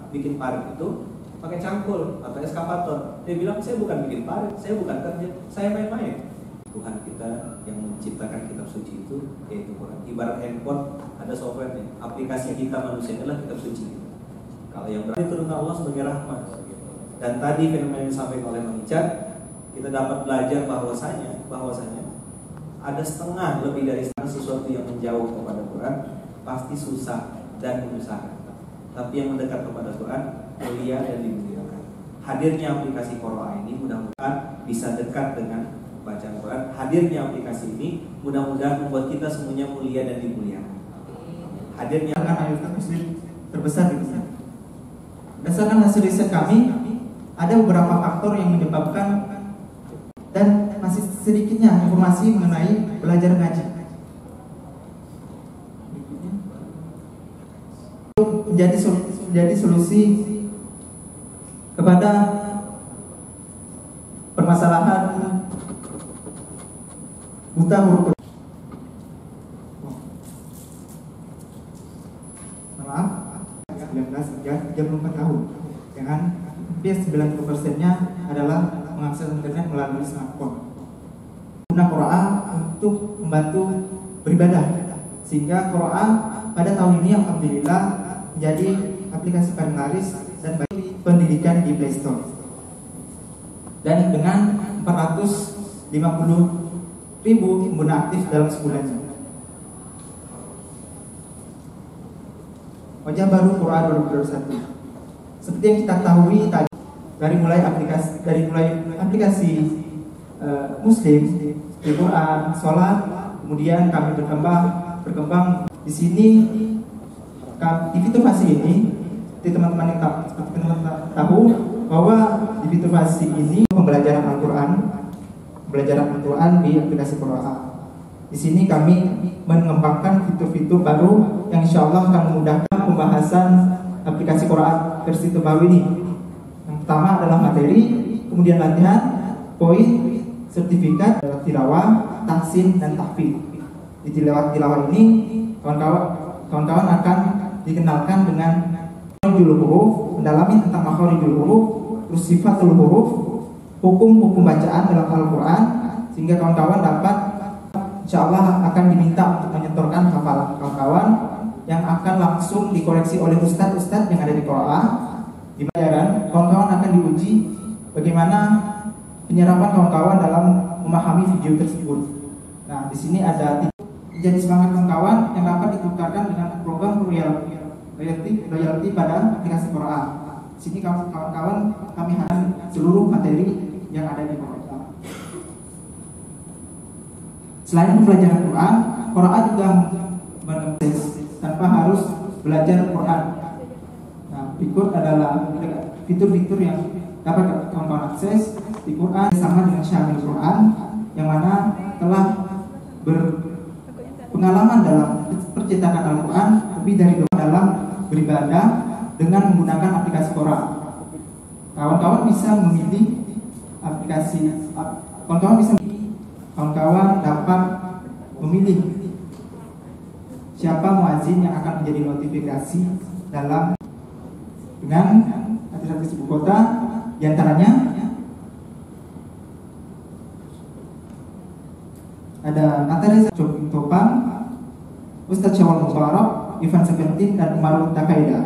bikin parit itu pakai cangkul atau eskavator. Dia bilang, saya bukan bikin parit, saya bukan kerja, saya main-main. Tuhan kita yang menciptakan kitab suci itu yaitu Quran. Ibarat handphone ada softwarenya, aplikasi kita manusia adalah kitab suci. Kalau yang berarti turunkan Allah sebagai rahmat. Dan tadi fenomena yang disampaikan oleh Bang Ican, kita dapat belajar bahwasanya ada setengah lebih dari sesuatu yang menjauh kepada Quran pasti susah dan menyusahkan. Tapi yang mendekat kepada Quran mulia dan dimuliakan. Hadirnya aplikasi Quran ini mudah-mudahan bisa dekat dengan bacaan Quran. Hadirnya aplikasi ini mudah-mudahan membuat kita semuanya mulia dan dimuliakan. Hadirnya mayoritas muslim terbesar di dunia. Berdasarkan hasil riset kami, ada beberapa faktor yang menyebabkan dan masih sedikitnya informasi mengenai belajar ngaji. Menjadi solusi kepada permasalahan buta huruf. Maaf, 34 tahun. Dengan hampir 90%-nya adalah mengakses internet melalui smartphone. Guna Quran untuk membantu beribadah, sehingga Quran pada tahun ini alhamdulillah menjadi aplikasi paling laris dan bagi pendidikan di Play Store. Dan dengan 450.000 pengguna aktif dalam sebulan. Wajah baru Quran 2021. Seperti yang kita ketahui tadi, dari mulai aplikasi Muslim, Al-Quran, sholat, kemudian kami berkembang di sini. Di fitur fasi ini, seperti teman-teman yang tahu bahwa di fitur fasi ini pembelajaran Al-Quran di aplikasi Quran. Di sini kami mengembangkan fitur-fitur baru yang insya Allah akan memudahkan pembahasan aplikasi Quran versi terbaru ini. Yang pertama adalah materi, kemudian latihan, poin, sertifikat, tilawah, tahsin, dan tahfidz. Di tilawah ini kawan-kawan akan dikenalkan dengan makharijul huruf, mendalami tentang makharijul huruf, terus sifatul huruf, hukum-hukum bacaan dalam Al-Quran, sehingga kawan-kawan dapat insyaallah akan diminta untuk menyetorkan hafalan kawan-kawan yang akan langsung dikoreksi oleh ustadz-ustadz yang ada di Quran. Di pelajaran, kawan-kawan akan diuji bagaimana penyerapan kawan-kawan dalam memahami video tersebut. Nah, di sini ada jadi semangat kawan-kawan yang dapat ditukarkan dengan program royalty pada aplikasi Quran. Di sini kawan-kawan kami hadir seluruh materi yang ada di Quran. Selain pembelajaran Quran juga mengakses tanpa harus belajar Quran. Nah, berikut adalah fitur-fitur yang dapat kawan-kawan akses di Quran sama dengan Syamil Quran, yang mana telah berpengalaman dalam percetakan Al-Quran lebih dari 2 dalam beribadah dengan menggunakan aplikasi Quran. Kawan-kawan bisa memilih aplikasi, kawan-kawan dapat memilih siapa muazin yang akan menjadi notifikasi dalam dengan artis-artis ibu kota, diantaranya ada Natalia Topang, Ustadz Syawal Mubarak, Ivan Seventin, dan Umarul Takaida.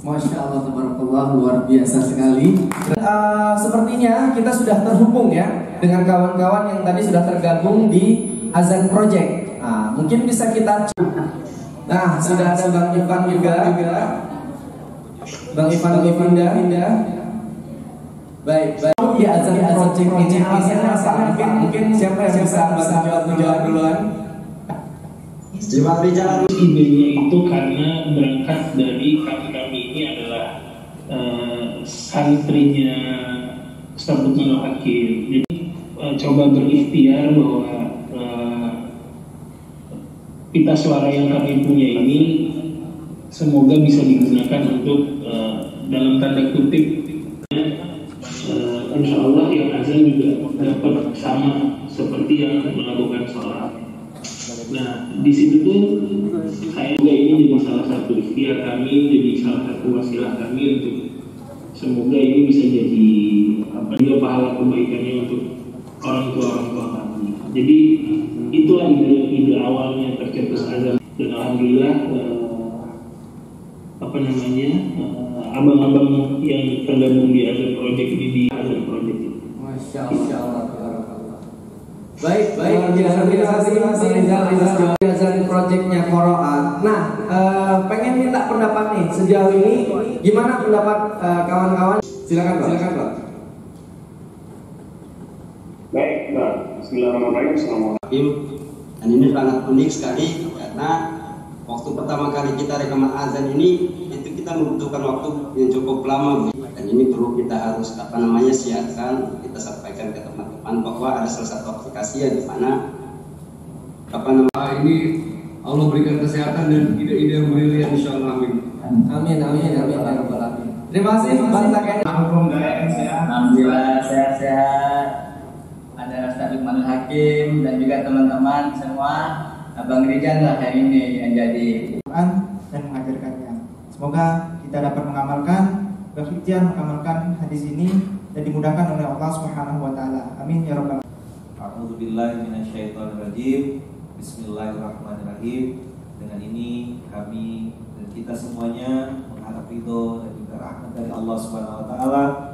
Masya Allah, tabarakallah, luar biasa sekali. Sepertinya kita sudah terhubung ya dengan kawan-kawan yang tadi sudah tergabung di Azan Project. Nah, mungkin bisa kita. Nah, sudah ada Bang Ivan juga. Bang Ivan Indah. Baik. Di Azan Project ini mungkin siapa yang bisa jawab duluan? Idenya itu karena berangkat dari kami ini adalah santrinya Ustaz Lukman Hakim. Jadi coba berikhtiar bahwa pita suara yang kami punya ini semoga bisa digunakan untuk dalam tanda kutip insya Allah yang azan juga dapat sama seperti yang melakukan sholat. Nah, di situ tuh saya juga ini jadi salah satu ikhtiar kami, jadi salah satu wasilah kami untuk semoga ini bisa jadi juga pahala kebaikannya untuk orang tua kami. Jadi itulah ide awalnya tercetus azan, dan alhamdulillah abang-abang yang tergabung di Azan Project ini di Azan Project ini. Masya Allah. Baik, terima kasih Azan Projectnya Qiraat. Nah, pengen minta pendapat nih sejauh ini, gimana pendapat kawan-kawan? Silakan Pak. Baik, Bismillahirrahmanirrahim. Assalamualaikum. Dan ini sangat unik sekali karena waktu pertama kali kita rekaman azan ini itu kita membutuhkan waktu yang cukup lama, dan ini perlu kita harus siapkan, kita sampaikan ke teman-teman bahwa ada salah satu aplikasi yang dimana ini Allah berikan kesehatan dan ide-ide yang brilian insyaallah. Amin. Terima kasih Bang Taken. Alhamdulillah sehat-sehat. Ada Ustaz Lukmanul Hakim dan juga teman-teman semua. Abang Rizal lah hari ini yang jadi Quran dan mengajarkannya. Semoga kita dapat berikhtiar mengamalkan hadis ini dan dimudahkan oleh Allah Subhanahu wa taala. Amin ya rabbal alamin. A'udzubillahi minasyaitonirrajim. Bismillahirrahmanirrahim. Dengan ini kami dan kita semuanya mengharap ridho dan juga rahmat dari Allah Subhanahu wa taala.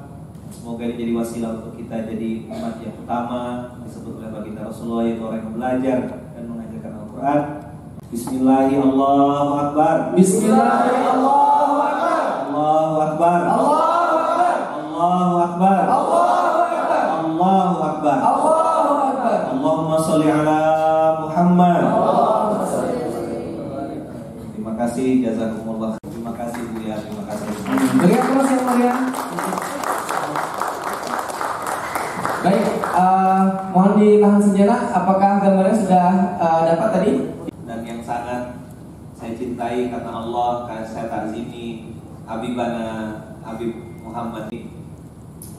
Semoga ini jadi wasilah untuk kita jadi umat yang utama disebut oleh baginda Rasulullah, yaitu orang yang belajar dan mengajarkan Al-Quran. Bismillahirrahmanirrahim. Allahu Akbar. Bismillahirrahmanirrahim. Allahu Akbar. Allahu Akbar. Allahu Akbar. Allahu Akbar. Allahu Akbar. Allahu Akbar. Allahumma sholli ala Muhammad. Terima kasih, jazakumullah. Terima kasih Buya, terima kasih. Berikan terus yang mulia. Baik, mohon ditahan sejenak. Apakah gambarnya sudah dapat tadi? Dan yang sangat saya cintai karena Allah, karena saya takzimi Habib Muhammad ini.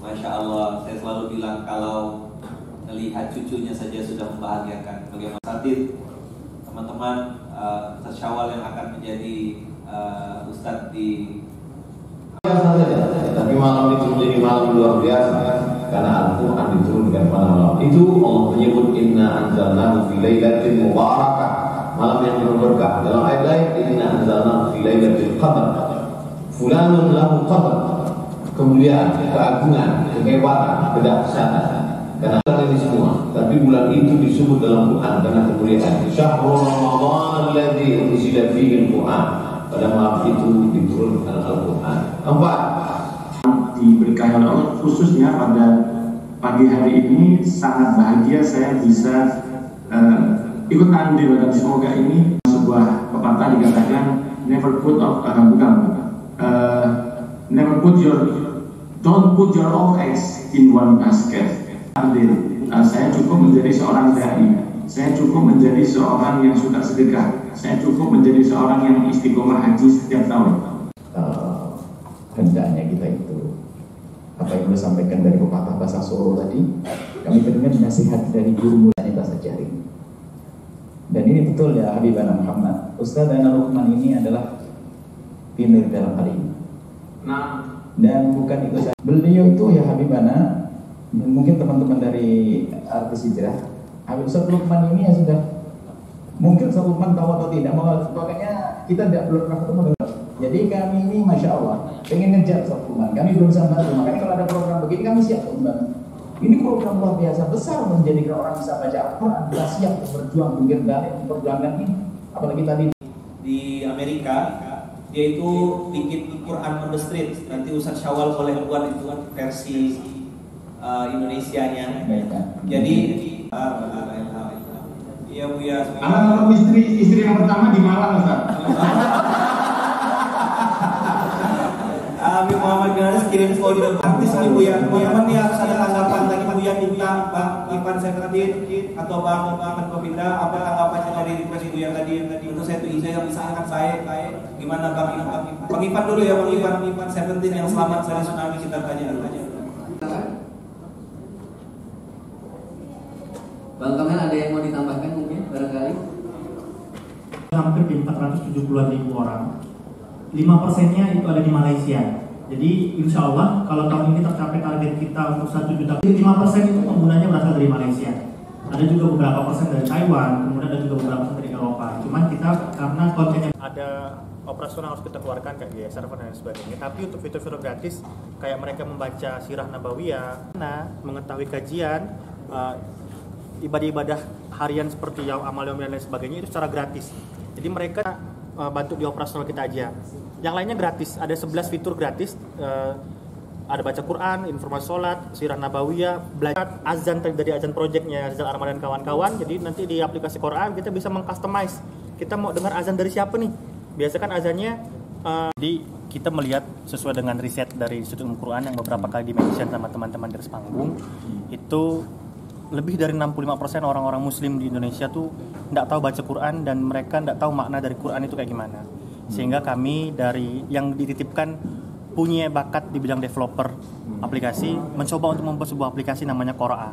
Masya Allah, saya selalu bilang kalau melihat cucunya saja sudah membahagiakan. Bagaimana Satid, teman-teman, Ustaz Syawal yang akan menjadi Ustadz di tapi malam itu menjadi malam luar biasa karena Al-Quran diturunkan pada malam itu. Allah menyebut inna anzalnahu fi lailatin mubarakah, malam yang penuh berkah. Dalam ayat lain inna anzalnahu fi lailatul qadar, fulanun lahu qadar, kemuliaan, keagungan, kehebatan, kedahsyatan. Karena ini semua, tapi bulan itu disebut dalam Quran karena kemuliaan. Syahrul Ramadan alladzi unzila fihi al-Quran, pada malam itu diturunkan Al-Quran. 4. Diberkahi oleh Allah, khususnya pada pagi hari ini sangat bahagia saya bisa ikut andil, dan semoga ini sebuah pepatah dikatakan don't put your all eggs in one basket. Andil, saya cukup menjadi seorang dai, saya cukup menjadi seorang yang suka sedekah, saya cukup menjadi seorang yang istiqomah haji setiap tahun. Hendaknya kita itu apa yang sudah sampaikan dari pepatah bahasa Solo tadi, kami mendengar nasihat dari guru mulanya bahasa jaring. Dan ini betul ya Habibana Muhammad. Ustaz Zainal Luqman ini adalah pionir dalam hal ini. Dan bukan itu saja. Beliau itu ya Habibana, mungkin teman-teman dari artis hijrah, Habib Ustaz Luqman ini ya sudah, mungkin Ustaz Luqman tahu atau tidak, makanya kita tidak belum pernah ketemu dengan. Jadi kami ini Masya Allah pengen ngejar Ustaz Luqman, kami belum bisa bantu. Makanya kalau ada program begini kami siap membantu. Ini program luar biasa besar menjadikan orang bisa baca Al-Quran. Kita siap untuk berjuang pinggir balik memperjuangkan ini. Apalagi tadi di Amerika, dia itu bikin Quran on the street. Nanti Ustaz Syawal boleh buat itu kan versi Indonesianya. Jadi iya Bu ya. Istri yang pertama di Malang, Ustaz. Habib Muhammad Ganes kirim kode artis nih Bu ya. Teman-teman nih harus ada tanggapan lagi Bu ya, minta Bang Ivan Sekretariat atau Bang Kopinda apa tanggapannya dari request Bu ya tadi. Menurut saya itu ide yang sangat baik. Gimana Bang Ivan dulu ya, Bang Ivan Sekretariat yang selamat dari tsunami, kita tanya. Bang Kamen ada yang mau ditambahkan mungkin barangkali? hampir di 470-an ribu orang. 5%-nya itu ada di Malaysia. Jadi insya Allah kalau tahun ini tercapai target kita untuk 1 juta, 5% itu penggunanya berasal dari Malaysia. Ada juga beberapa persen dari Taiwan, kemudian ada juga beberapa persen dari Eropa. Cuman kita karena kontennya ada operasional harus kita keluarkan kayak biaya server dan sebagainya. Tapi untuk fitur-fitur gratis kayak mereka membaca sirah nabawiyah, mengetahui kajian, ibadah-ibadah harian seperti yang amal yom dan lain sebagainya itu secara gratis. Jadi mereka bantu di operasional kita aja. Yang lainnya gratis, ada 11 fitur gratis. Ada baca Quran, informasi sholat, sirah nabawiyah, belajar azan dari azan projectnya Rizal Arman dan kawan-kawan. Jadi nanti di aplikasi Quran kita bisa mengcustomize. Kita mau dengar azan dari siapa nih? Biasa kan azannya. Jadi kita melihat sesuai dengan riset dari Institut Ilmu Quran yang beberapa kali di-mention sama teman-teman dari panggung, itu lebih dari 65% orang-orang Muslim di Indonesia tuh nggak tahu baca Quran dan mereka nggak tahu makna dari Quran itu kayak gimana. Sehingga kami dari yang dititipkan punya bakat di bidang developer aplikasi, mencoba untuk membuat sebuah aplikasi namanya Qura'a.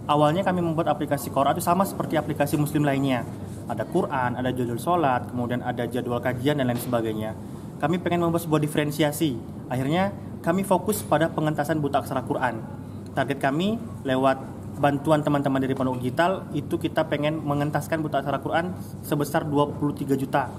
Awalnya kami membuat aplikasi Qura'a itu sama seperti aplikasi Muslim lainnya. Ada Quran, ada judul sholat, kemudian ada jadwal kajian dan lain sebagainya. Kami pengen membuat sebuah diferensiasi. Akhirnya kami fokus pada pengentasan buta aksara Quran. Target kami lewat bantuan teman-teman dari Pondok Digital itu kita pengen mengentaskan buta aksara Quran sebesar 23 juta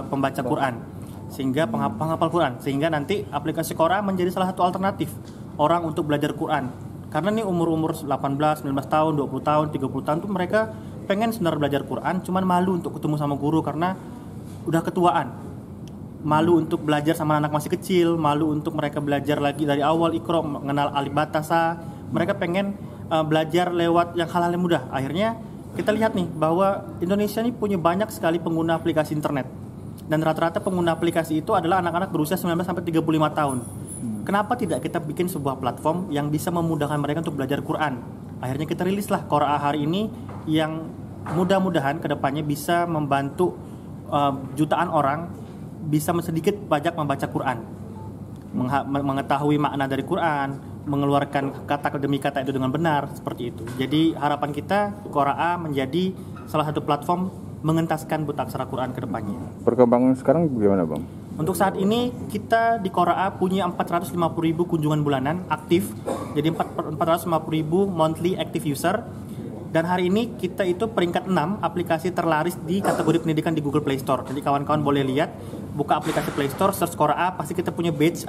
pembaca Quran. Sehingga penghafal Quran, sehingga nanti aplikasi Qura'a menjadi salah satu alternatif orang untuk belajar Quran. Karena nih umur-umur 18, 19 tahun, 20 tahun, 30 tahun tuh mereka pengen sebenarnya belajar Quran, cuman malu untuk ketemu sama guru karena udah ketuaan. Malu untuk belajar sama anak masih kecil, malu untuk mereka belajar lagi dari awal Iqra, mengenal alif ba ta sa. Mereka pengen belajar lewat yang hal-hal yang mudah. Akhirnya kita lihat nih bahwa Indonesia ini punya banyak sekali pengguna aplikasi internet. Dan rata-rata pengguna aplikasi itu adalah anak-anak berusia 19 sampai 35 tahun. Kenapa tidak kita bikin sebuah platform yang bisa memudahkan mereka untuk belajar Quran? Akhirnya kita rilislah Qura'a hari ini yang mudah-mudahan kedepannya bisa membantu jutaan orang bisa sedikit banyak membaca Quran, mengetahui makna dari Quran, mengeluarkan kata demi kata itu dengan benar, seperti itu. Jadi harapan kita Qura'a menjadi salah satu platform mengentaskan buta aksara Quran ke depannya. Perkembangan sekarang bagaimana, Bang? Untuk saat ini kita di Qura'a punya 450.000 kunjungan bulanan aktif. Jadi 450.000 monthly active user. Dan hari ini kita itu peringkat 6 aplikasi terlaris di kategori pendidikan di Google Play Store. Jadi kawan-kawan boleh lihat, buka aplikasi Play Store, search Qura'a, pasti kita punya badge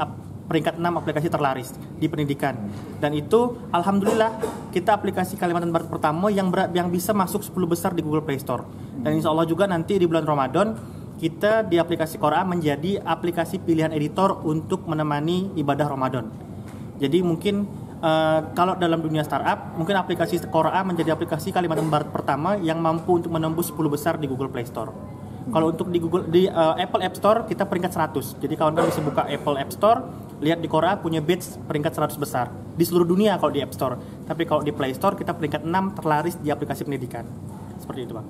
peringkat 6 aplikasi terlaris di pendidikan. Dan itu alhamdulillah kita aplikasi Kalimantan Barat pertama yang bisa masuk 10 besar di Google Play Store. Dan insya Allah juga nanti di bulan Ramadan kita di aplikasi Qura'a menjadi aplikasi pilihan editor untuk menemani ibadah Ramadan. Jadi mungkin kalau dalam dunia startup mungkin aplikasi Qura'a menjadi aplikasi Kalimantan Barat pertama yang mampu untuk menembus 10 besar di Google Play Store. Kalau untuk di Apple App Store kita peringkat 100. Jadi kawan-kawan bisa buka Apple App Store, lihat di Qura'a punya badge peringkat 100 besar di seluruh dunia kalau di App Store. Tapi kalau di Play Store kita peringkat 6 terlaris di aplikasi pendidikan. Seperti itu, Bang.